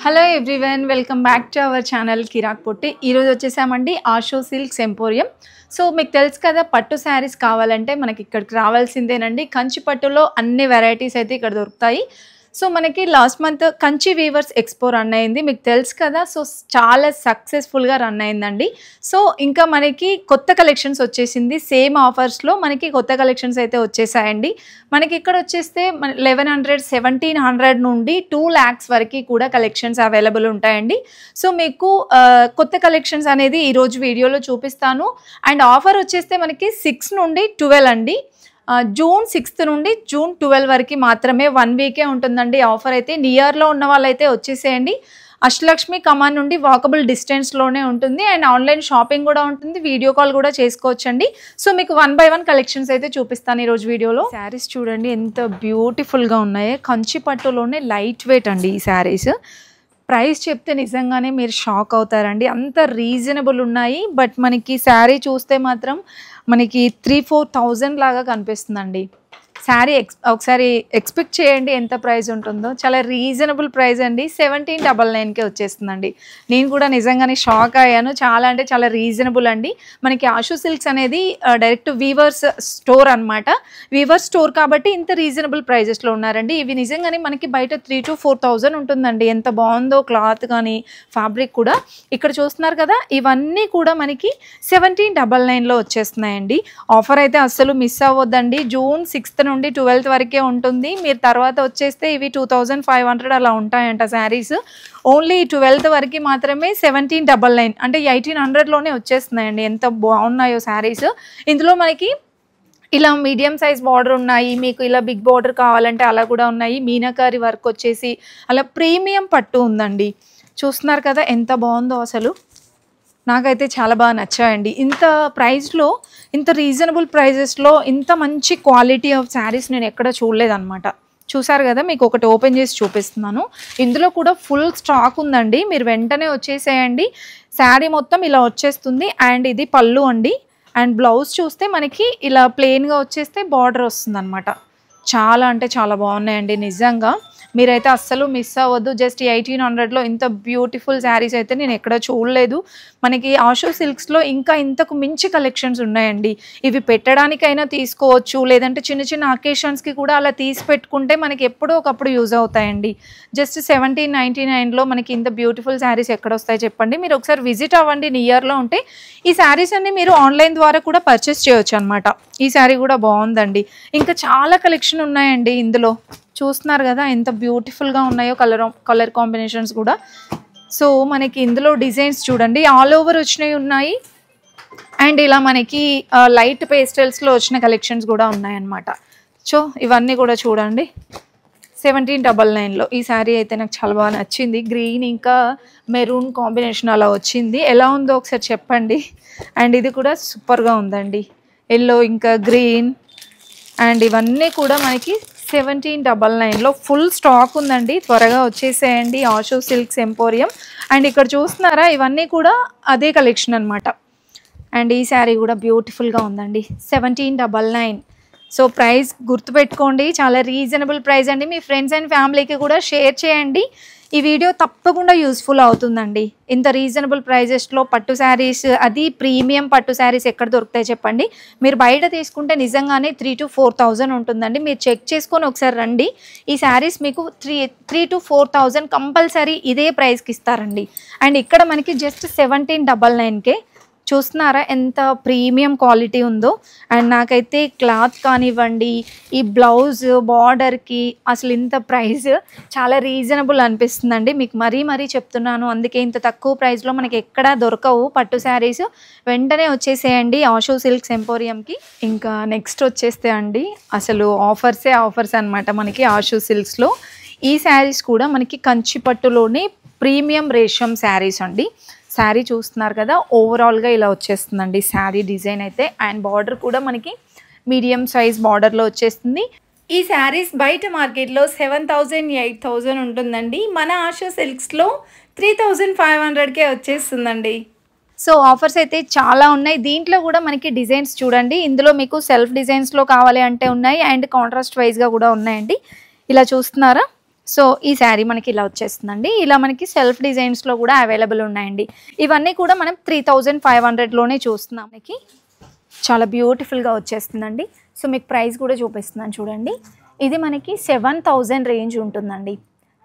Hello everyone, welcome back to our channel Kiraak Potti. ఈరోజు వచ్చేసామండి Asho silks emporium. So మీకు తెలుసు కదా, పట్టు శారీస్ కావాలంటే మనకి ఇక్కడికి రావాల్సిందేనండి. కంచి పట్టులో అన్ని వెరైటీస్ అయితే ఇక్కడ దొరుకుతాయి. సో మనకి last month Kanchi weavers expo run అయింది, మీకు తెలుసు కదా. సో చాలా సక్సెస్ఫుల్గా రన్ అయిందండి. సో ఇంకా మనకి కొత్త కలెక్షన్స్ వచ్చేసింది. సేమ్ ఆఫర్స్లో మనకి కొత్త కలెక్షన్స్ అయితే వచ్చేసాయండి. మనకి ఇక్కడ వచ్చేస్తే 1100, 1700 నుండి 2 lakhs వరకు కూడా కలెక్షన్స్ అవైలబుల్ ఉంటాయండి. సో మీకు కొత్త కలెక్షన్స్ అనేది ఈరోజు వీడియోలో చూపిస్తాను. అండ్ ఆఫర్ వచ్చేస్తే మనకి 6 నుండి 12 అండి. జూన్ 6 నుండి జూన్ 12 వరకు మాత్రమే, 1 వీకే ఉంటుందండి ఆఫర్ అయితే. నియర్లో ఉన్న వాళ్ళైతే వచ్చేసేయండి. అష్టలక్ష్మి కమాన్ నుండి వాకబుల్ డిస్టెన్స్లోనే ఉంటుంది. అండ్ ఆన్లైన్ షాపింగ్ కూడా ఉంటుంది, వీడియో కాల్ కూడా చేసుకోవచ్చండి. సో మీకు 1 by 1 కలెక్షన్స్ అయితే చూపిస్తాను ఈరోజు వీడియోలో. శారీస్ చూడండి ఎంత బ్యూటిఫుల్గా ఉన్నాయో. కంచి పట్టులోనే లైట్ వెయిట్ అండి ఈ శారీస్. ప్రైస్ చెప్తే నిజంగానే మీరు షాక్ అవుతారండి, అంత రీజనబుల్ ఉన్నాయి. బట్ మనకి శారీ చూస్తే మాత్రం మనకి 3-4 thousand లాగా కనిపిస్తుందండి. శారీ ఒకసారి ఎక్స్పెక్ట్ చేయండి ఎంత ప్రైస్ ఉంటుందో. చాలా రీజనబుల్ ప్రైస్ అండి, 1799కే వచ్చేస్తుందండి. నేను కూడా నిజంగానే షాక్ అయ్యాను. చాలా అంటే చాలా రీజనబుల్ అండి. మనకి ఆషో సిల్క్స్ అనేది డైరెక్ట్ వీవర్స్ స్టోర్ అనమాట. వీవర్స్ స్టోర్ కాబట్టి ఇంత రీజనబుల్ ప్రైజెస్లో ఉన్నారండి. ఇవి నిజంగానే మనకి బయట 3-4 thousand ఉంటుందండి. ఎంత బాగుందో క్లాత్ కానీ ఫ్యాబ్రిక్ కూడా. ఇక్కడ చూస్తున్నారు కదా, ఇవన్నీ కూడా మనకి 1799లో వచ్చేస్తున్నాయండి. ఆఫర్ అయితే అస్సలు మిస్ అవ్వద్దండి. జూన్ 6 నుండి 12th వరకే ఉంటుంది. మీరు తర్వాత వచ్చేస్తే ఇవి 2500 అలా ఉంటాయంట శారీస్. ఓన్లీ 12th వరకు మాత్రమే 1799, అంటే 1800లోనే వచ్చేస్తున్నాయండి. ఎంత బాగున్నాయో శారీస్. ఇందులో మనకి ఇలా మీడియం సైజ్ బార్డర్ ఉన్నాయి, మీకు ఇలా బిగ్ బార్డర్ కావాలంటే అలా కూడా ఉన్నాయి. మీనాకారి వర్క్ వచ్చేసి అలా ప్రీమియం పట్టు ఉందండి. చూస్తున్నారు కదా ఎంత బాగుందో అసలు. నాకైతే చాలా బాగా నచ్చాయండి. ఇంత ప్రైస్లో, ఇంత రీజనబుల్ ప్రైజెస్లో ఇంత మంచి క్వాలిటీ ఆఫ్ శారీస్ నేను ఎక్కడ చూడలేదన్నమాట. చూసారు కదా, మీకు ఒకటి ఓపెన్ చేసి చూపిస్తున్నాను. ఇందులో కూడా ఫుల్ స్టాక్ ఉందండి, మీరు వెంటనే వచ్చేసేయండి. శారీ మొత్తం ఇలా వచ్చేస్తుంది. అండ్ ఇది పళ్ళు అండి. అండ్ బ్లౌజ్ చూస్తే మనకి ఇలా ప్లెయిన్గా వచ్చేస్తే బార్డర్ వస్తుంది అనమాట. చాలా అంటే చాలా బాగున్నాయండి నిజంగా. మీరైతే అస్సలు మిస్ అవ్వద్దు. జస్ట్ 1800లో ఇంత బ్యూటిఫుల్ శారీస్ అయితే నేను ఎక్కడ చూడలేదు. మనకి ఆషో సిల్క్స్లో ఇంకా ఇంతకు మించి కలెక్షన్స్ ఉన్నాయండి. ఇవి పెట్టడానికైనా తీసుకోవచ్చు, లేదంటే చిన్న చిన్న అకేషన్స్కి కూడా అలా తీసి పెట్టుకుంటే మనకి ఎప్పుడో ఒకప్పుడు యూజ్ అవుతాయండి. జస్ట్ 1799లో మనకి ఇంత బ్యూటిఫుల్ శారీస్ ఎక్కడ వస్తాయి చెప్పండి. మీరు ఒకసారి విజిట్ అవ్వండి నియర్లో ఉంటే. ఈ శారీస్ అన్ని మీరు ఆన్లైన్ ద్వారా కూడా పర్చేస్ చేయొచ్చు అనమాట. ఈ శారీ కూడా బాగుందండి. ఇంకా చాలా కలెక్షన్ ఉన్నాయండి ఇందులో. చూస్తున్నారు కదా ఎంత బ్యూటిఫుల్గా ఉన్నాయో కలర్ కాంబినేషన్స్ కూడా. సో మనకి ఇందులో డిజైన్స్ చూడండి ఆల్ ఓవర్ వచ్చినవి ఉన్నాయి. అండ్ ఇలా మనకి లైట్ పేస్టల్స్లో వచ్చిన కలెక్షన్స్ కూడా ఉన్నాయన్నమాట. సో ఇవన్నీ కూడా చూడండి. 1799లో ఈ శారీ అయితే నాకు చాలా బాగా నచ్చింది. గ్రీన్ ఇంకా మెరూన్ కాంబినేషన్ అలా వచ్చింది. ఎలా ఉందో ఒకసారి చెప్పండి. అండ్ ఇది కూడా సూపర్గా ఉందండి, ఎల్లో ఇంకా గ్రీన్. అండ్ ఇవన్నీ కూడా మనకి 1799లో ఫుల్ స్టాక్ ఉందండి. త్వరగా వచ్చేసేయండి ఆషో సిల్క్స్ ఎంపోరియం. అండ్ ఇక్కడ చూస్తున్నారా, ఇవన్నీ కూడా అదే కలెక్షన్ అనమాట. అండ్ ఈ శారీ కూడా బ్యూటిఫుల్గా ఉందండి, 1799. సో ప్రైస్ గుర్తుపెట్టుకోండి, చాలా రీజనబుల్ ప్రైస్ అండి. మీ ఫ్రెండ్స్ అండ్ ఫ్యామిలీకి కూడా షేర్ చేయండి. ఈ వీడియో తప్పకుండా యూస్ఫుల్ అవుతుందండి. ఇంత రీజనబుల్ ప్రైజెస్లో పట్టు శారీస్, అది ప్రీమియం పట్టు శారీస్ ఎక్కడ దొరుకుతాయి చెప్పండి. మీరు బయట తీసుకుంటే నిజంగానే 3-4 thousand ఉంటుందండి. మీరు చెక్ చేసుకొని ఒకసారి రండి. ఈ శారీస్ మీకు 3-4 thousand కంపల్సరీ ఇదే ప్రైస్కి ఇస్తారండి. అండ్ ఇక్కడ మనకి జస్ట్ 1799కే. చూస్తున్నారా ఎంత ప్రీమియం క్వాలిటీ ఉందో. అండ్ నాకైతే క్లాత్ కానివ్వండి, ఈ బ్లౌజ్ బార్డర్కి అసలు ఇంత ప్రైస్ చాలా రీజనబుల్ అనిపిస్తుందండి. మీకు మరీ చెప్తున్నాను, అందుకే ఇంత తక్కువ ప్రైస్లో మనకి ఎక్కడా దొరకవు పట్టు శారీస్. వెంటనే వచ్చేసేయండి ఆషో సిల్క్స్ ఎంపోరియంకి. ఇంకా నెక్స్ట్ వచ్చేస్తే అండి అసలు ఆఫర్స్ అనమాట మనకి ఆషో సిల్క్స్లో. ఈ శారీస్ కూడా మనకి కంచి పట్టులోనే ప్రీమియం రేషం శారీస్ అండి. శారీ చూస్తున్నారు కదా, ఓవరాల్గా ఇలా వచ్చేస్తుందండి శారీ డిజైన్ అయితే. అండ్ బార్డర్ కూడా మనకి మీడియం సైజ్ బార్డర్లో వచ్చేస్తుంది. ఈ శారీస్ బయట మార్కెట్లో 7000-8000 ఉంటుందండి. మన ఆషో సిల్క్స్లో 3500కే వచ్చేస్తుందండి. సో ఆఫర్స్ అయితే చాలా ఉన్నాయి. దీంట్లో కూడా మనకి డిజైన్స్ చూడండి. ఇందులో మీకు సెల్ఫ్ డిజైన్స్లో కావాలి అంటే ఉన్నాయి, అండ్ కాంట్రాస్ట్ వైజ్గా కూడా ఉన్నాయండి. ఇలా చూస్తున్నారా, సో ఈ శారీ మనకి ఇలా వచ్చేస్తుందండి. ఇలా మనకి సెల్ఫ్ డిజైన్స్లో కూడా అవైలబుల్ ఉన్నాయండి. ఇవన్నీ కూడా మనం 3500లోనే చూస్తున్నాం. మనకి చాలా బ్యూటిఫుల్గా వచ్చేస్తుందండి. సో మీకు ప్రైస్ కూడా చూపిస్తున్నాను చూడండి. ఇది మనకి 7000 రేంజ్ ఉంటుందండి.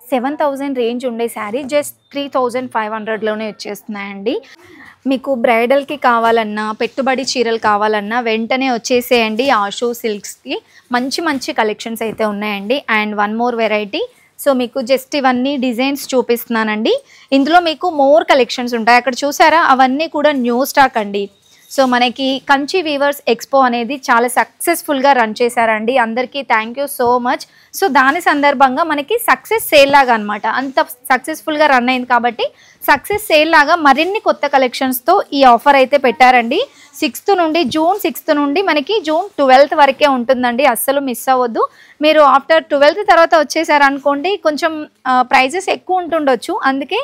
7000 రేంజ్ ఉండే శారీ జస్ట్ 3500లోనే వచ్చేస్తున్నాయండి. మీకు బ్రైడల్కి కావాలన్నా, పెట్టుబడి చీరలు కావాలన్నా వెంటనే వచ్చేసేయండి ఆషు సిల్క్స్కి. మంచి మంచి కలెక్షన్స్ అయితే ఉన్నాయండి. And one more variety. So మీకు జస్ట్ ఇవన్నీ డిజైన్స్ చూపిస్తున్నానండి. ఇందులో మీకు మోర్ కలెక్షన్స్ ఉంటాయి. అక్కడ చూసారా, అవన్నీ కూడా న్యూ స్టాక్ అండి. సో మనకి కంచి వీవర్స్ ఎక్స్పో అనేది చాలా సక్సెస్ఫుల్గా రన్ చేశారండి. అందరికీ thank you so much. So దాని సందర్భంగా మనకి సక్సెస్ సేల్ లాగా అనమాట, అంత సక్సెస్ఫుల్గా రన్ అయింది కాబట్టి సక్సెస్ సేల్ లాగా మరిన్ని కొత్త కలెక్షన్స్తో ఈ ఆఫర్ అయితే పెట్టారండి. జూన్ 6 నుండి మనకి జూన్ 12 వరకే ఉంటుందండి. అస్సలు మిస్ అవ్వద్దు. మీరు ఆఫ్టర్ 12 తర్వాత వచ్చేసారనుకోండి కొంచెం ప్రైజెస్ ఎక్కువ ఉంటుండొచ్చు. అందుకే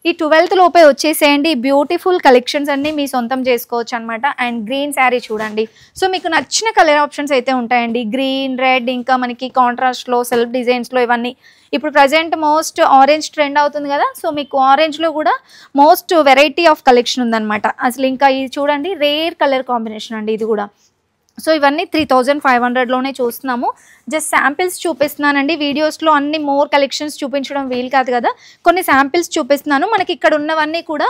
ఈ 12 లోపే వచ్చేసేయండి. బ్యూటిఫుల్ కలెక్షన్స్ అన్నీ మీ సొంతం చేసుకోవచ్చు అనమాట. అండ్ గ్రీన్ శారీ చూడండి. సో మీకు నచ్చిన కలర్ ఆప్షన్స్ అయితే ఉంటాయండి. గ్రీన్, రెడ్, ఇంకా మనకి కాంట్రాస్ట్లో, సెల్ఫ్ డిజైన్స్లో ఇవన్నీ. ఇప్పుడు ప్రజెంట్ మోస్ట్ ఆరెంజ్ ట్రెండ్ అవుతుంది కదా. సో మీకు ఆరెంజ్లో కూడా మోస్ట్ వెరైటీ ఆఫ్ కలెక్షన్ ఉందన్నమాట. అసలు ఇంకా ఇది చూడండి, రేర్ కలర్ కాంబినేషన్ అండి ఇది కూడా. సో ఇవన్నీ 3500లోనే చూస్తున్నాము. జస్ట్ శాంపిల్స్ చూపిస్తున్నానండి. వీడియోస్లో అన్ని మోర్ కలెక్షన్స్ చూపించడం వీలు కాదు కదా, కొన్ని శాంపిల్స్ చూపిస్తున్నాను. మనకి ఇక్కడ ఉన్నవన్నీ కూడా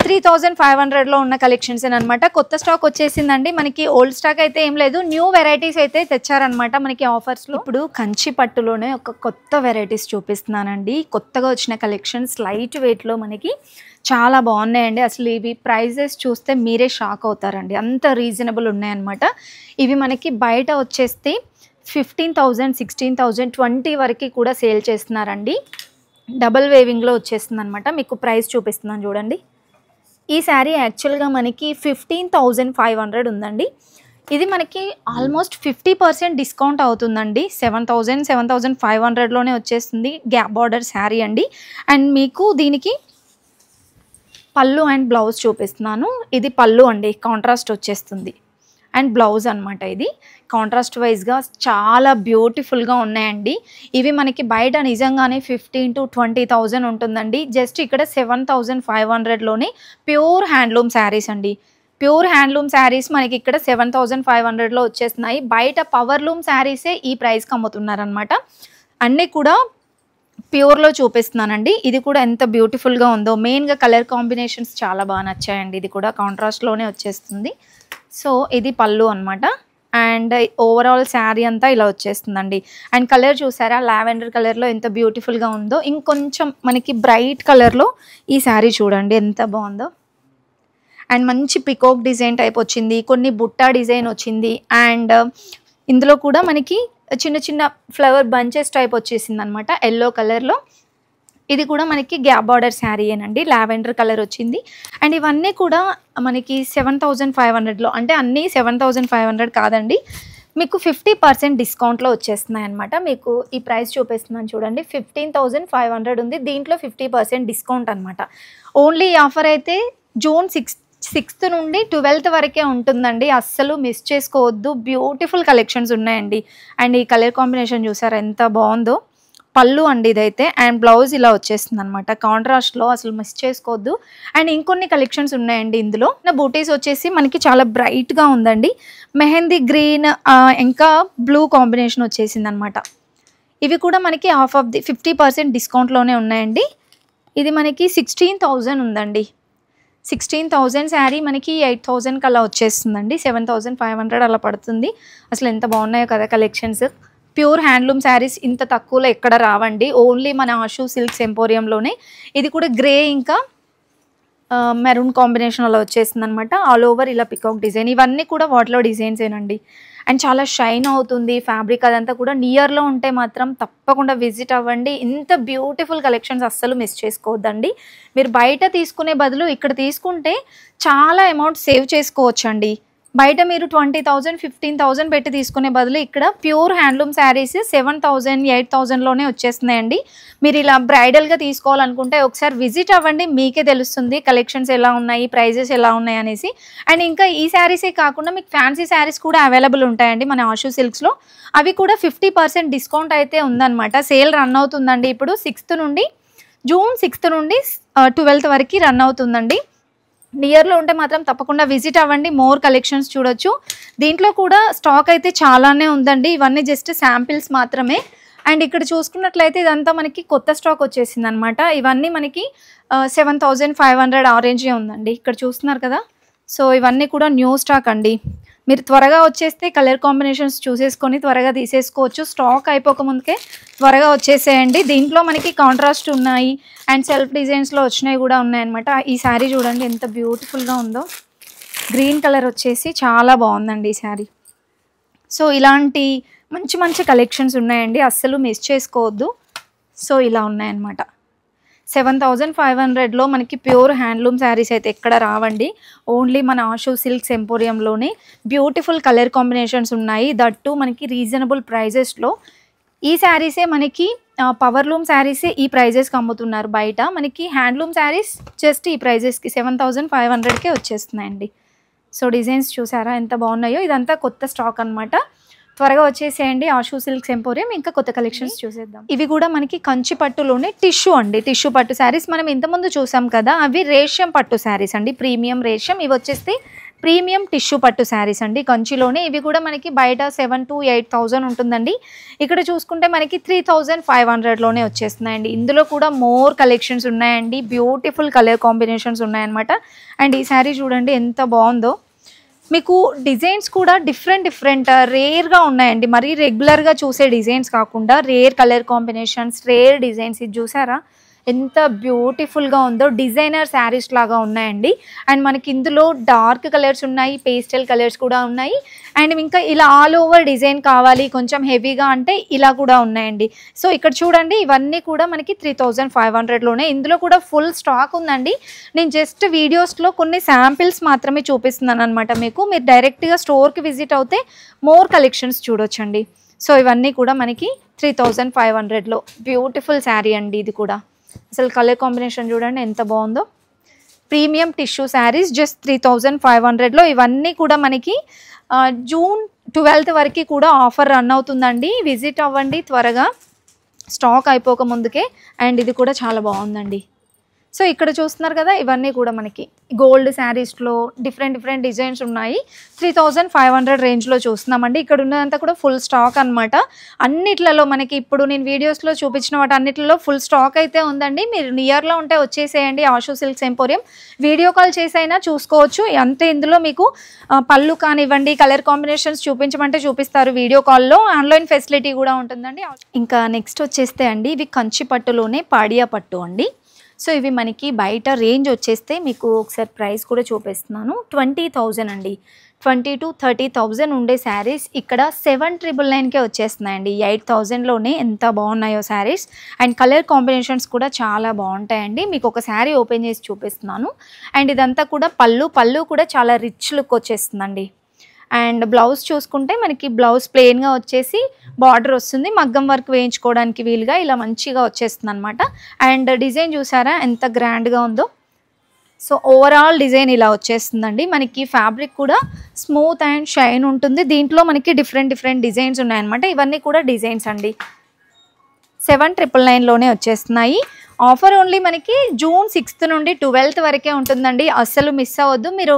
3500లో ఉన్న కలెక్షన్స్ అనమాట. కొత్త స్టాక్ వచ్చేసిందండి. మనకి ఓల్డ్ స్టాక్ అయితే ఏం లేదు, న్యూ వెరైటీస్ అయితే తెచ్చారనమాట మనకి ఆఫర్స్లో. ఇప్పుడు కంచి పట్టులోనే ఒక కొత్త వెరైటీస్ చూపిస్తున్నానండి. కొత్తగా వచ్చిన కలెక్షన్స్ లైట్ వెయిట్లో మనకి చాలా బాగున్నాయండి. అసలు ఇవి ప్రైజెస్ చూస్తే మీరే షాక్ అవుతారండి, అంత రీజనబుల్ ఉన్నాయన్నమాట. ఇవి మనకి బయట వచ్చేస్తే 15,000, 16,000, 20 వరకు కూడా సేల్ చేస్తున్నారండి. డబల్ వేవింగ్లో వచ్చేస్తుంది అనమాట. మీకు ప్రైస్ చూపిస్తున్నాను చూడండి. ఈ శారీ యాక్చువల్గా మనకి 15,500 ఉందండి. ఇది మనకి ఆల్మోస్ట్ 50% డిస్కౌంట్ అవుతుందండి. 7,000, 7,500లోనే వచ్చేస్తుంది. గ్యాప్ బార్డర్ శారీ అండి. అండ్ మీకు దీనికి పళ్ళు అండ్ బ్లౌజ్ చూపిస్తున్నాను. ఇది పళ్ళు అండి, కాంట్రాస్ట్ వచ్చేస్తుంది. అండ్ బ్లౌజ్ అనమాట. ఇది కాంట్రాస్ట్ వైజ్గా చాలా బ్యూటిఫుల్గా ఉన్నాయండి. ఇవి మనకి బయట నిజంగానే 15,000 to 20,000 ఉంటుందండి. జస్ట్ ఇక్కడ 7,500లోనే ప్యూర్ హ్యాండ్లూమ్ శారీస్ అండి. ప్యూర్ హ్యాండ్లూమ్ శారీస్ మనకి ఇక్కడ 7,500లో వచ్చేస్తున్నాయి. బయట పవర్లూమ్ శారీసే ఈ ప్రైస్కి అమ్ముతున్నారనమాట. అన్నీ కూడా ప్యూర్లో చూపిస్తున్నానండి. ఇది కూడా ఎంత బ్యూటిఫుల్గా ఉందో. మెయిన్గా కలర్ కాంబినేషన్స్ చాలా బాగా నచ్చాయండి. ఇది కూడా కాంట్రాస్ట్లోనే వచ్చేస్తుంది. సో ఇది పళ్ళు అనమాట. అండ్ ఓవరాల్ శారీ అంతా ఇలా వచ్చేస్తుందండి. అండ్ కలర్ చూసారా, లావెండర్ కలర్లో ఎంత బ్యూటిఫుల్గా ఉందో. ఇంకొంచెం మనకి బ్రైట్ కలర్లో ఈ శారీ చూడండి ఎంత బాగుందో. అండ్ మంచి పికాక్ డిజైన్ టైప్ వచ్చింది, కొన్ని బుట్టా డిజైన్ వచ్చింది. అండ్ ఇందులో కూడా మనకి చిన్న చిన్న ఫ్లవర్ బంచెస్ టైప్ వచ్చేసింది అనమాట ఎల్లో కలర్లో. ఇది కూడా మనకి గ్యాప్ బార్డర్ శారీ ఏనండి, లావెండర్ కలర్ వచ్చింది. అండ్ ఇవన్నీ కూడా మనకి 7,500లో, అంటే అన్నీ 7,500 కాదండి, మీకు 50% డిస్కౌంట్లో వచ్చేస్తున్నాయి అనమాట. మీకు ఈ ప్రైస్ చూపిస్తున్నాను చూడండి. 15,500 ఉంది, దీంట్లో 50% డిస్కౌంట్ అనమాట. ఓన్లీ ఈ ఆఫర్ అయితే జూన్ 6th నుండి 12th వరకే ఉంటుందండి. అస్సలు మిస్ చేసుకోవద్దు. బ్యూటిఫుల్ కలెక్షన్స్ ఉన్నాయండి. అండ్ ఈ కలర్ కాంబినేషన్ చూసారా ఎంత బాగుందో. పళ్ళు అండి ఇదైతే. అండ్ బ్లౌజ్ ఇలా వచ్చేస్తుంది అనమాట కాంట్రాస్ట్లో. అసలు మిస్ చేసుకోవద్దు. అండ్ ఇంకొన్ని కలెక్షన్స్ ఉన్నాయండి ఇందులో. బూటీస్ వచ్చేసి మనకి చాలా బ్రైట్గా ఉందండి. మెహందీ గ్రీన్ ఇంకా బ్లూ కాంబినేషన్ వచ్చేసింది అనమాట. ఇవి కూడా మనకి 50% డిస్కౌంట్లోనే ఉన్నాయండి. ఇది మనకి 16,000 ఉందండి. 16,000 శారీ మనకి 8,000కి అలా వచ్చేస్తుందండి. 7,500 అలా పడుతుంది. అసలు ఎంత బాగున్నాయో కదా కలెక్షన్స్. ప్యూర్ హ్యాండ్లూమ్ శారీస్ ఇంత తక్కువలో ఎక్కడ రావండి, ఓన్లీ మన ఆషు సిల్క్స్ ఎంపోరియంలోనే. ఇది కూడా గ్రే ఇంకా మెరూన్ కాంబినేషన్ అలా వచ్చేస్తుంది అనమాట. ఆల్ ఓవర్ ఇలా పికాక్ డిజైన్. ఇవన్నీ కూడా వాటిలో డిజైన్సేనండి. అండ్ చాలా షైన్ అవుతుంది ఫ్యాబ్రిక్ అదంతా కూడా. నియర్లో ఉంటే మాత్రం తప్పకుండా విజిట్ అవ్వండి. ఇంత బ్యూటిఫుల్ కలెక్షన్స్ అస్సలు మిస్ చేసుకోవద్దండి. మీరు బయట తీసుకునే బదులు ఇక్కడ తీసుకుంటే చాలా అమౌంట్ సేవ్ చేసుకోవచ్చండి. బయట మీరు 20,000 15,000 పెట్టి తీసుకునే బదులు ఇక్కడ ప్యూర్ హ్యాండ్లూమ్ శారీస్ 7,000 8,000లోనే వచ్చేస్తున్నాయండి. మీరు ఇలా బ్రైడల్గా తీసుకోవాలనుకుంటే ఒకసారి విజిట్ అవ్వండి, మీకే తెలుస్తుంది కలెక్షన్స్ ఎలా ఉన్నాయి, ప్రైజెస్ ఎలా ఉన్నాయి అనేసి. అండ్ ఇంకా ఈ శారీసే కాకుండా మీకు ఫ్యాన్సీ శారీస్ కూడా అవైలబుల్ ఉంటాయండి మన ఆషు సిల్క్స్లో. అవి కూడా 50% డిస్కౌంట్ అయితే ఉందన్నమాట. సేల్ రన్ అవుతుందండి ఇప్పుడు జూన్ 6 నుండి 12 వరకు రన్ అవుతుందండి. నియర్లో ఉంటే మాత్రం తప్పకుండా విజిట్ అవ్వండి, మోర్ కలెక్షన్స్ చూడొచ్చు. దీంట్లో కూడా స్టాక్ అయితే చాలానే ఉందండి, ఇవన్నీ జస్ట్ శాంపిల్స్ మాత్రమే. అండ్ ఇక్కడ చూసుకున్నట్లయితే ఇదంతా మనకి కొత్త స్టాక్ వచ్చేసింది అనమాట. ఇవన్నీ మనకి 7,500 ఆరెంజే ఉందండి, ఇక్కడ చూస్తున్నారు కదా. సో ఇవన్నీ కూడా న్యూ స్టాక్ అండి. మీరు త్వరగా వచ్చేస్తే కలర్ కాంబినేషన్స్ చూసేసుకొని త్వరగా తీసేసుకోవచ్చు. స్టాక్ అయిపోక ముందుకే త్వరగా వచ్చేసేయండి. దీంట్లో మనకి కాంట్రాస్ట్ ఉన్నాయి అండ్ సెల్ఫ్ డిజైన్స్లో వచ్చినవి కూడా ఉన్నాయన్నమాట. ఈ శారీ చూడండి ఎంత బ్యూటిఫుల్గా ఉందో, గ్రీన్ కలర్ వచ్చేసి చాలా బాగుందండి ఈ శారీ. సో ఇలాంటి మంచి మంచి కలెక్షన్స్ ఉన్నాయండి, అస్సలు మిస్ చేసుకోవద్దు. సో ఇలా ఉన్నాయన్నమాట. 7,500లో మనకి ప్యూర్ హ్యాండ్లూమ్ శారీస్ అయితే ఎక్కడ రావండి, ఓన్లీ మన ఆషు సిల్క్స్ ఎంపోరియంలోనే బ్యూటిఫుల్ కలర్ కాంబినేషన్స్ ఉన్నాయి, దట్టు మనకి రీజనబుల్ ప్రైజెస్లో. ఈ శారీసే మనకి పవర్లూమ్ శారీసే ఈ ప్రైజెస్కి అమ్ముతున్నారు బయట. మనకి హ్యాండ్లూమ్ శారీస్ జస్ట్ ఈ ప్రైజెస్కి 7,500కే వచ్చేస్తున్నాయండి. సో డిజైన్స్ చూసారా ఎంత బాగున్నాయో. ఇదంతా కొత్త స్టాక్ అనమాట, త్వరగా వచ్చేసేయండి ఆషు సిల్క్స్ ఎంపోరియం. ఇంకా కొత్త కలెక్షన్స్ చూసేద్దాం. ఇవి కూడా మనకి కంచి పట్టులోనే టిష్యూ అండి, టిష్యూ పట్టు శారీస్ మనం ఇంతకుముందు చూసాం కదా, అవి రేషం పట్టు శారీస్ అండి, ప్రీమియం రేషం. ఇవి వచ్చేస్తే ప్రీమియం టిష్యూ పట్టు శారీస్ అండి కంచిలోనే. ఇవి కూడా మనకి బయట 7,000 to 8,000 ఉంటుందండి, ఇక్కడ చూసుకుంటే మనకి 3,500లోనే వచ్చేస్తున్నాయండి. ఇందులో కూడా మోర్ కలెక్షన్స్ ఉన్నాయండి, బ్యూటిఫుల్ కలర్ కాంబినేషన్స్ ఉన్నాయన్నమాట. అండ్ ఈ శారీ చూడండి ఎంత బాగుందో. మీకు డిజైన్స్ కూడా డిఫరెంట్ రేర్గా ఉన్నాయండి, మరీ రెగ్యులర్గా చూసే డిజైన్స్ కాకుండా rare colour combinations, rare designs. ఇది చూసారా ఎంత బ్యూటిఫుల్గా ఉందో, డిజైనర్ శారీస్ లాగా ఉన్నాయండి. అండ్ మనకి ఇందులో డార్క్ కలర్స్ ఉన్నాయి, పేస్టల్ కలర్స్ కూడా ఉన్నాయి. అండ్ ఇంకా ఇలా ఆల్ ఓవర్ డిజైన్ కావాలి కొంచెం హెవీగా అంటే ఇలా కూడా ఉన్నాయండి. సో ఇక్కడ చూడండి ఇవన్నీ కూడా మనకి 3,500లోనే. ఇందులో కూడా ఫుల్ స్టాక్ ఉందండి. నేను జస్ట్ వీడియోస్లో కొన్ని శాంపిల్స్ మాత్రమే చూపిస్తున్నాను అనమాట మీకు. మీరు డైరెక్ట్గా స్టోర్కి విజిట్ అవుతే మోర్ కలెక్షన్స్ చూడొచ్చండి. సో ఇవన్నీ కూడా మనకి 3,500లో బ్యూటిఫుల్ శారీ అండి. ఇది కూడా అసలు కలర్ కాంబినేషన్ చూడండి ఎంత బాగుందో. ప్రీమియం టిష్యూ శారీస్ జస్ట్ 3,500లో. ఇవన్నీ కూడా మనకి జూన్ 12 వరకు కూడా ఆఫర్ రన్ అవుతుందండి, విజిట్ అవ్వండి త్వరగా, స్టాక్ అయిపోక ముందుకే. అండ్ ఇది కూడా చాలా బాగుందండి. సో ఇక్కడ చూస్తున్నారు కదా, ఇవన్నీ కూడా మనకి గోల్డ్ శారీస్లో డిఫరెంట్ డిజైన్స్ ఉన్నాయి. 3,500 రేంజ్లో చూస్తున్నామండి. ఇక్కడ ఉన్నదంతా కూడా ఫుల్ స్టాక్ అనమాట. అన్నిట్లలో మనకి ఇప్పుడు నేను వీడియోస్లో చూపించిన వాటి అన్నిట్లలో ఫుల్ స్టాక్ అయితే ఉందండి. మీరు నియర్లో ఉంటే వచ్చేసేయండి Ashu silks emporium. Video call చేసైనా చూసుకోవచ్చు. అంతే ఇందులో మీకు పళ్ళు కానివ్వండి, కలర్ కాంబినేషన్స్ చూపించమంటే చూపిస్తారు వీడియో కాల్లో. ఆన్లైన్ ఫెసిలిటీ కూడా ఉంటుందండి. ఇంకా నెక్స్ట్ వచ్చేస్తే అండి ఇవి కంచి పట్టులోనే పాడియా పట్టు అండి. సో ఇవి మనకి బయట రేంజ్ వచ్చేస్తే మీకు ఒకసారి ప్రైస్ కూడా చూపిస్తున్నాను, 20,000 అండి. 20,000 to 30,000 ఉండే శారీస్ ఇక్కడ 7,999కే వచ్చేస్తున్నాయండి. 8,000లోనే ఎంత బాగున్నాయో శారీస్. అండ్ కలర్ కాంబినేషన్స్ కూడా చాలా బాగుంటాయండి. మీకు ఒక శారీ ఓపెన్ చేసి చూపిస్తున్నాను. అండ్ ఇదంతా కూడా పళ్ళు కూడా చాలా రిచ్ లుక్ వచ్చేస్తుందండి. అండ్ బ్లౌజ్ చూసుకుంటే మనకి బ్లౌజ్ ప్లెయిన్గా వచ్చేసి బార్డర్ వస్తుంది, మగ్గం వర్క్ వేయించుకోవడానికి వీలుగా ఇలా మంచిగా వచ్చేస్తుంది అనమాట. అండ్ డిజైన్ చూసారా ఎంత గ్రాండ్గా ఉందో. సో ఓవరాల్ డిజైన్ ఇలా వచ్చేస్తుందండి. మనకి ఫ్యాబ్రిక్ కూడా స్మూత్ అండ్ షైన్ ఉంటుంది. దీంట్లో మనకి డిఫరెంట్ డిజైన్స్ ఉన్నాయన్నమాట. ఇవన్నీ కూడా డిజైన్స్ అండి. 7,999లోనే వచ్చేస్తున్నాయి. ఆఫర్ ఓన్లీ మనకి జూన్ 6 నుండి 12 వరకే ఉంటుందండి, అస్సలు మిస్ అవ్వద్దు. మీరు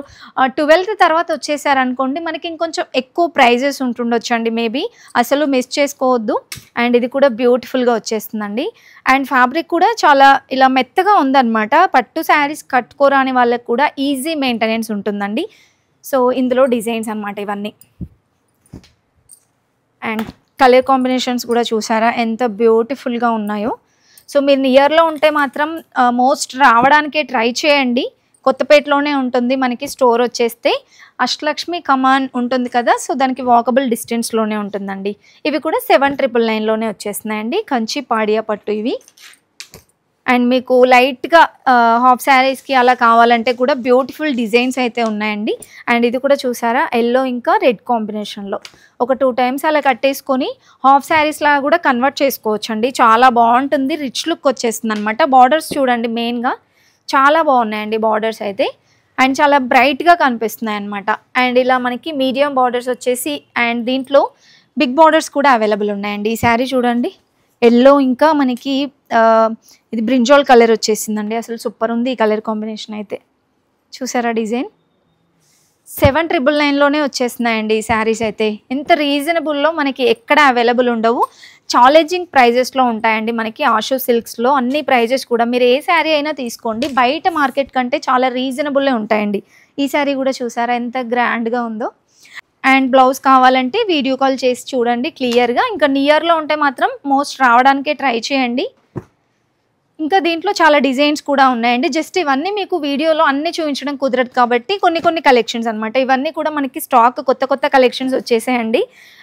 12 తర్వాత వచ్చేసారనుకోండి మనకి ఇంకొంచెం ఎక్కువ ప్రైజెస్ ఉంటుండొచ్చండి మేబీ, అసలు మిస్ చేసుకోవద్దు. అండ్ ఇది కూడా బ్యూటిఫుల్గా వచ్చేస్తుందండి. అండ్ ఫ్యాబ్రిక్ కూడా చాలా ఇలా మెత్తగా ఉందన్నమాట. పట్టు శారీస్ కట్టుకోరాని వాళ్ళకి కూడా ఈజీ మెయింటెనెన్స్ ఉంటుందండి. సో ఇందులో డిజైన్స్ అన్నమాట ఇవన్నీ. అండ్ కలర్ కాంబినేషన్స్ కూడా చూసారా ఎంత బ్యూటిఫుల్గా ఉన్నాయో. సో మీరు నియర్లో ఉంటే మాత్రం మోస్ట్ రావడానికే ట్రై చేయండి. కొత్తపేటలోనే ఉంటుంది మనకి స్టోర్ వచ్చేస్తే. అష్టలక్ష్మి కమాన్ ఉంటుంది కదా, సో దానికి వాకబుల్ డిస్టెన్స్లోనే ఉంటుందండి. ఇవి కూడా 7,999లోనే వచ్చేస్తున్నాయండి. కంచి పాడియా పట్టు ఇవి. అండ్ మీకు లైట్‌గా హాఫ్ శారీస్‌కి అలా కావాలంటే కూడా బ్యూటిఫుల్ డిజైన్స్ అయితే ఉన్నాయండి. అండ్ ఇది కూడా చూసారా యెల్లో ఇంకా రెడ్ కాంబినేషన్‌లో. ఒక 2 టైమ్స్ అలా కట్టేసుకొని హాఫ్ శారీస్‌లాగా కూడా కన్వర్ట్ చేసుకోవచ్చండి. చాలా బావుంటుంది. Rich look వచ్చేస్తుందనమాట. బార్డర్స్ చూడండి మెయిన్‌గా చాలా బాగున్నాయండి బార్డర్స్ అయితే. అండ్ చాలా బ్రైట్‌గా కనిపిస్తున్నాయన్నమాట. అండ్ ఇలా మనకి మీడియం బార్డర్స్ వచ్చేసి అండ్ దీంట్లో బిగ్ బార్డర్స్ కూడా అవైలబుల్ ఉన్నాయండి. ఈ శారీ చూడండి. యెల్లో ఇంకా మనకి ఇది బ్రింజాల్ కలర్ వచ్చేసిందండి. అసలు సూపర్ ఉంది ఈ కలర్ కాంబినేషన్ అయితే. చూసారా డిజైన్? 7,999లోనే వచ్చేస్తున్నాయండి ఈ శారీస్ అయితే. ఎంత రీజనబుల్లో మనకి ఎక్కడ అవైలబుల్ ఉండవు. ఛాలెంజింగ్ ప్రైజెస్‌లో ఉంటాయండి మనకి ఆషు సిల్క్స్‌లో అన్ని ప్రైజెస్ కూడా. మీరు ఏ శారీ అయినా తీసుకోండి బయట మార్కెట్ కంటే చాలా రీజనబుల్లే ఉంటాయండి. ఈ శారీ కూడా చూసారా ఎంత గ్రాండ్‌గా ఉందో. అండ్ బ్లౌజ్ కావాలంటే వీడియో కాల్ చేసి చూడండి క్లియర్‌గా. ఇంకా నియర్‌లో ఉంటే మాత్రం మోస్ట్ రావడానికే ట్రై చేయండి. ఇంకా దీంట్లో చాలా డిజైన్స్ కూడా ఉన్నాయండి. జస్ట్ ఇవన్నీ మీకు వీడియోలో అన్నీ చూపించడం కుదరదు కాబట్టి కొన్ని కలెక్షన్స్ అనమాట. ఇవన్నీ కూడా మనకి స్టాక్ కొత్త కలెక్షన్స్ వచ్చేసాయండి.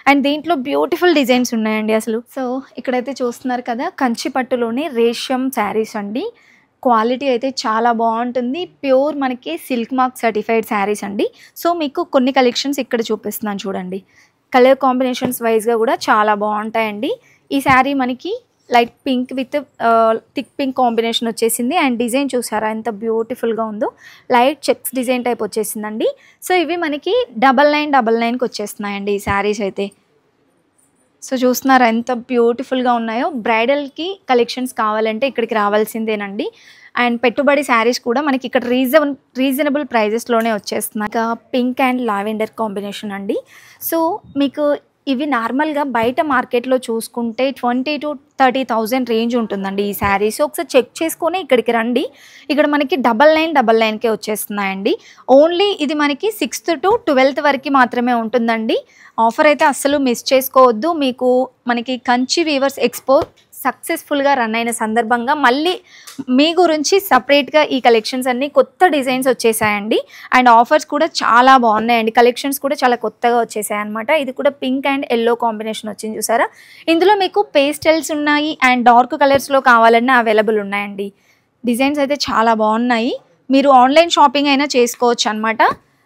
అండ్ దీంట్లో బ్యూటిఫుల్ డిజైన్స్ ఉన్నాయండి అసలు. సో ఇక్కడైతే చూస్తున్నారు కదా కంచి పట్టులోనే రేషం శారీస్ అండి. క్వాలిటీ అయితే చాలా బాగుంటుంది. ప్యూర్ మనకి సిల్క్ మార్క్ సర్టిఫైడ్ శారీస్ అండి. సో మీకు కొన్ని కలెక్షన్స్ ఇక్కడ చూపిస్తున్నాను చూడండి. కలర్ కాంబినేషన్స్ వైజ్గా కూడా చాలా బాగుంటాయండి. ఈ శారీ మనకి light pink with thick pink combination వచ్చేసింది. అండ్ డిజైన్ చూసారా ఎంత బ్యూటిఫుల్గా ఉందో. లైట్ చెక్స్ డిజైన్ టైప్ వచ్చేసిందండి. సో ఇవి మనకి 9999కి వచ్చేస్తున్నాయండి ఈ శారీస్ అయితే. సో చూస్తున్నారా ఎంత బ్యూటిఫుల్గా ఉన్నాయో. బ్రైడల్కి కలెక్షన్స్ కావాలంటే ఇక్కడికి రావాల్సిందేనండి. అండ్ పెట్టుబడి శారీస్ కూడా మనకి ఇక్కడ రీజనబుల్ ప్రైజెస్లోనే వచ్చేస్తున్నాయి. ఇంకా పింక్ అండ్ లావెండర్ కాంబినేషన్ అండి. సో మీకు ఇవి నార్మల్గా బయట మార్కెట్లో చూసుకుంటే 20,000 to 30,000 రేంజ్ ఉంటుందండి ఈ శారీస్. ఒకసారి చెక్ చేసుకొని ఇక్కడికి రండి. ఇక్కడ మనకి 9999కే వచ్చేస్తున్నాయండి. ఓన్లీ ఇది మనకి 6th to 12th వరకు మాత్రమే ఉంటుందండి. ఆఫర్ అయితే అస్సలు మిస్ చేసుకోవద్దు. మీకు మనకి కంచి వీవర్స్ ఎక్స్పో సక్సెస్ఫుల్గా రన్ అయిన సందర్భంగా మళ్ళీ మీ గురించి సపరేట్గా ఈ కలెక్షన్స్ అన్నీ కొత్త డిజైన్స్ వచ్చేసాయండి. అండ్ ఆఫర్స్ కూడా చాలా బాగున్నాయండి. కలెక్షన్స్ కూడా చాలా కొత్తగా వచ్చేసాయి అనమాట. ఇది కూడా పింక్ అండ్ యెల్లో కాంబినేషన్ వచ్చింది చూసారా. ఇందులో మీకు పేస్టల్స్ ఉన్నాయి అండ్ డార్క్ కలర్స్లో కావాలన్నా అవైలబుల్ ఉన్నాయండి. డిజైన్స్ అయితే చాలా బాగున్నాయి. మీరు ఆన్లైన్ షాపింగ్ అయినా చేసుకోవచ్చు అనమాట.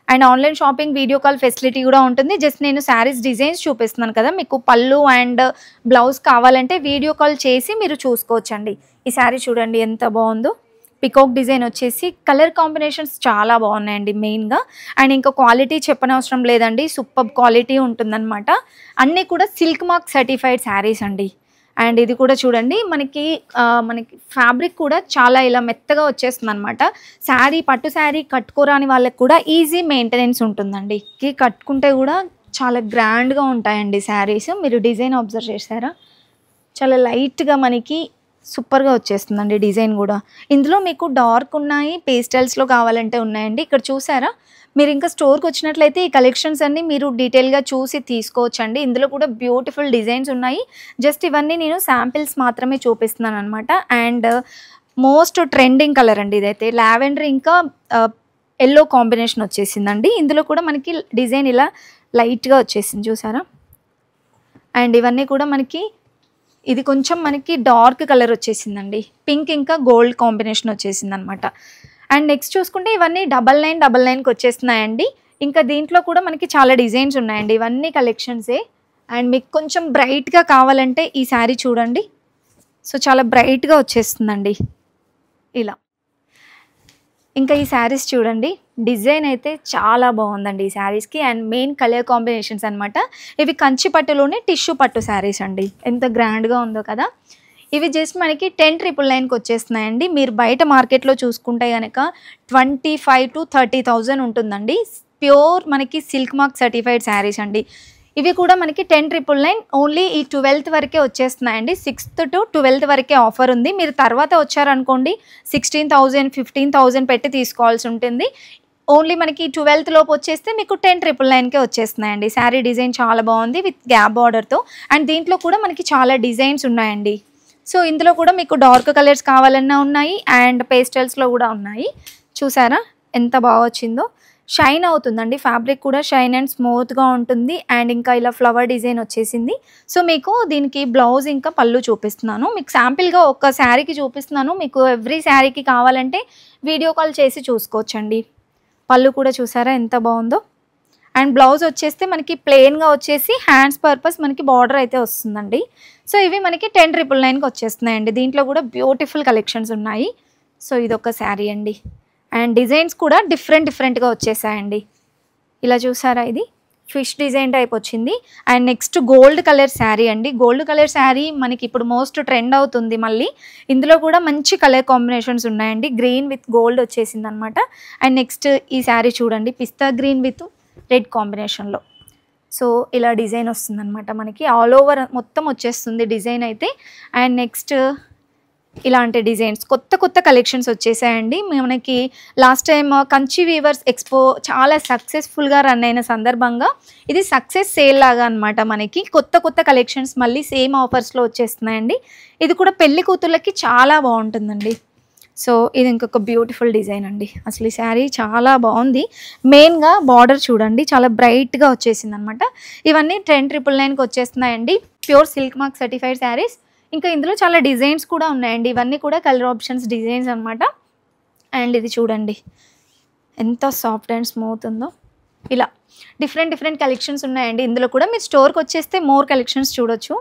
And online shopping video call facility కూడా ఉంటుంది. జస్ట్ నేను శారీస్ డిజైన్స్ చూపిస్తున్నాను కదా. మీకు పళ్ళు అండ్ బ్లౌజ్ కావాలంటే వీడియో కాల్ చేసి మీరు చూసుకోవచ్చండి. ఈ శారీ చూడండి ఎంత బాగుందో. పికాక్ డిజైన్ వచ్చేసి కలర్ కాంబినేషన్స్ చాలా బాగున్నాయండి మెయిన్గా. అండ్ ఇంకా క్వాలిటీ చెప్పనవసరం లేదండి. సూపర్ క్వాలిటీ ఉంటుందన్నమాట. అన్నీ కూడా సిల్క్ మార్క్ సర్టిఫైడ్ శారీస్ అండి. అండ్ ఇది కూడా చూడండి మనకి ఫ్యాబ్రిక్ కూడా చాలా ఇలా మెత్తగా వచ్చేస్తుంది అనమాట. శారీ పట్టు శారీ కట్టుకోరాని వాళ్ళకి కూడా ఈజీ మెయింటెనెన్స్ ఉంటుందండి. కట్టుకుంటే కూడా చాలా గ్రాండ్గా ఉంటాయండి శారీస్. మీరు డిజైన్ అబ్జర్వ్ చేశారా చాలా లైట్గా మనకి సూపర్గా వచ్చేస్తుందండి డిజైన్ కూడా. ఇందులో మీకు డార్క్ ఉన్నాయి పేస్టల్స్లో కావాలంటే ఉన్నాయండి. ఇక్కడ చూసారా మీరు ఇంకా స్టోర్కి వచ్చినట్లయితే ఈ కలెక్షన్స్ అన్నీ మీరు డీటెయిల్గా చూసి తీసుకోవచ్చండి. ఇందులో కూడా బ్యూటిఫుల్ డిజైన్స్ ఉన్నాయి. జస్ట్ ఇవన్నీ నేను శాంపిల్స్ మాత్రమే చూపిస్తున్నాను అనమాట. అండ్ మోస్ట్ ట్రెండింగ్ కలర్ అండి ఇదైతే. లావెండర్ ఇంకా యెల్లో కాంబినేషన్ వచ్చేసిందండి. ఇందులో కూడా మనకి డిజైన్ ఇలా లైట్గా వచ్చేసింది చూసారా. అండ్ ఇవన్నీ కూడా మనకి ఇది కొంచెం మనకి డార్క్ కలర్ వచ్చేసిందండి. పింక్ ఇంకా గోల్డ్ కాంబినేషన్ వచ్చేసింది అనమాట. అండ్ నెక్స్ట్ చూసుకుంటే ఇవన్నీ 9999కి వచ్చేస్తున్నాయండి. ఇంకా దీంట్లో కూడా మనకి చాలా డిజైన్స్ ఉన్నాయండి. ఇవన్నీ కలెక్షన్సే. అండ్ మీకు కొంచెం బ్రైట్గా కావాలంటే ఈ శారీ చూడండి. సో చాలా బ్రైట్గా వచ్చేస్తుందండి ఇలా. ఇంకా ఈ శారీస్ చూడండి డిజైన్ అయితే చాలా బాగుందండి ఈ శారీస్కి. అండ్ మెయిన్ కలర్ కాంబినేషన్స్ అనమాట. ఇవి కంచి పట్టులోనే టిష్యూ పట్టు శారీస్ అండి. ఎంత గ్రాండ్గా ఉందో కదా. ఇవి జస్ట్ మనకి 10,999కి వచ్చేస్తున్నాయండి. మీరు బయట మార్కెట్లో చూసుకుంటే కనుక 25,000 to 30,000 ఉంటుందండి. ప్యూర్ మనకి సిల్క్ మార్క్ సర్టిఫైడ్ శారీస్ అండి. ఇవి కూడా మనకి 10,999 ఓన్లీ ఈ 12th వరకే వచ్చేస్తున్నాయండి. 6th to 12th వరకే ఆఫర్ ఉంది. మీరు తర్వాత వచ్చారనుకోండి 16,000 15,000 పెట్టి తీసుకోవాల్సి ఉంటుంది. ఓన్లీ మనకి 12th లోపు వచ్చేస్తే మీకు 10,999కే వచ్చేస్తున్నాయండి. శారీ డిజైన్ చాలా బాగుంది విత్ గ్యాప్ బార్డర్తో. అండ్ దీంట్లో కూడా మనకి చాలా డిజైన్స్ ఉన్నాయండి. సో ఇందులో కూడా మీకు డార్క్ కలర్స్ కావాలన్నా ఉన్నాయి అండ్ పేస్టల్స్లో కూడా ఉన్నాయి. చూసారా ఎంత బాగా వచ్చిందో. షైన్ అవుతుందండి. ఫ్యాబ్రిక్ కూడా షైన్ అండ్ స్మూత్‌గా ఉంటుంది. అండ్ ఇంకా ఇలా ఫ్లవర్ డిజైన్ వచ్చేసింది. సో, మీకు దీనికి బ్లౌజ్ ఇంకా పళ్ళు చూపిస్తున్నాను. మీకు శాంపిల్‌గా ఒక శారీకి చూపిస్తున్నాను. మీకు ఎవ్రీ శారీకి కావాలంటే వీడియో కాల్ చేసి చూసుకోవచ్చండి. పళ్ళు కూడా చూసారా ఎంత బావుందో. అండ్ బ్లౌజ్ వచ్చేస్తే మనకి ప్లెయిన్‌గా వచ్చేసి హ్యాండ్స్ పర్పస్ మనకి బార్డర్ అయితే వస్తుందండి. సో, ఇవి మనకి 10,999కి వచ్చేస్తున్నాయండి. దీంట్లో కూడా బ్యూటిఫుల్ కలెక్షన్స్ ఉన్నాయి. సో, ఇదొక శారీ అండి. అండ్ డిజైన్స్ కూడా డిఫరెంట్‌గా వచ్చేసాయండి. ఇలా చూసారా ఇది ఫిష్ డిజైన్ టైప్ వచ్చింది. And next gold colour sari అండి. గోల్డ్ కలర్ శారీ మనకి ఇప్పుడు మోస్ట్ ట్రెండ్ అవుతుంది మళ్ళీ. ఇందులో కూడా మంచి కలర్ కాంబినేషన్స్ ఉన్నాయండి. గ్రీన్ విత్ గోల్డ్ వచ్చేసిందనమాట. అండ్ నెక్స్ట్ ఈ శారీ చూడండి పిస్తా గ్రీన్ విత్ రెడ్ కాంబినేషన్లో. సో, ఇలా డిజైన్ వస్తుందనమాట మనకి. ఆల్ ఓవర్ మొత్తం వచ్చేస్తుంది డిజైన్ అయితే. అండ్ నెక్స్ట్ ఇలాంటి డిజైన్స్ కొత్త కలెక్షన్స్ వచ్చేసాయండి. మనకి last time Kanchi weavers expo చాలా సక్సెస్ఫుల్గా రన్ అయిన సందర్భంగా ఇది సక్సెస్ సేల్ లాగా అనమాట. మనకి కొత్త కలెక్షన్స్ మళ్ళీ సేమ్ ఆఫర్స్లో వచ్చేస్తున్నాయండి. ఇది కూడా పెళ్లి కూతుర్లకి చాలా బాగుంటుందండి. సో, ఇది ఇంకొక బ్యూటిఫుల్ డిజైన్ అండి. అసలు ఈ శారీ చాలా బాగుంది. మెయిన్గా బార్డర్ చూడండి చాలా బ్రైట్గా వచ్చేసింది అనమాట. ఇవన్నీ 10,999కి వచ్చేస్తున్నాయండి. Pure silk mark certified saris. ఇంకా ఇందులో చాలా డిజైన్స్ కూడా ఉన్నాయండి. ఇవన్నీ కూడా కలర్ ఆప్షన్స్ డిజైన్స్ అనమాట. అండ్ ఇది చూడండి ఎంత సాఫ్ట్ అండ్ స్మూత్ ఉందో. ఇలా డిఫరెంట్ కలెక్షన్స్ ఉన్నాయండి. ఇందులో కూడా మీరు స్టోర్కి వచ్చేస్తే మోర్ కలెక్షన్స్ చూడొచ్చు.